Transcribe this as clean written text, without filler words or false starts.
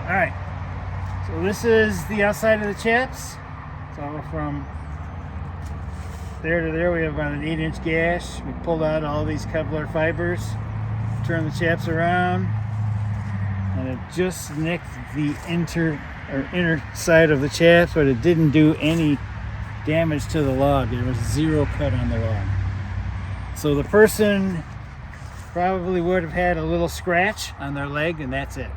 Alright, so this is the outside of the chaps. So from there to there we have about an 8-inch gash. We pulled out all these Kevlar fibers, turned the chaps around, and it just nicked the inner side of the chaps, but it didn't do any damage to the log. There was zero cut on the log. So the person probably would have had a little scratch on their leg, and that's it.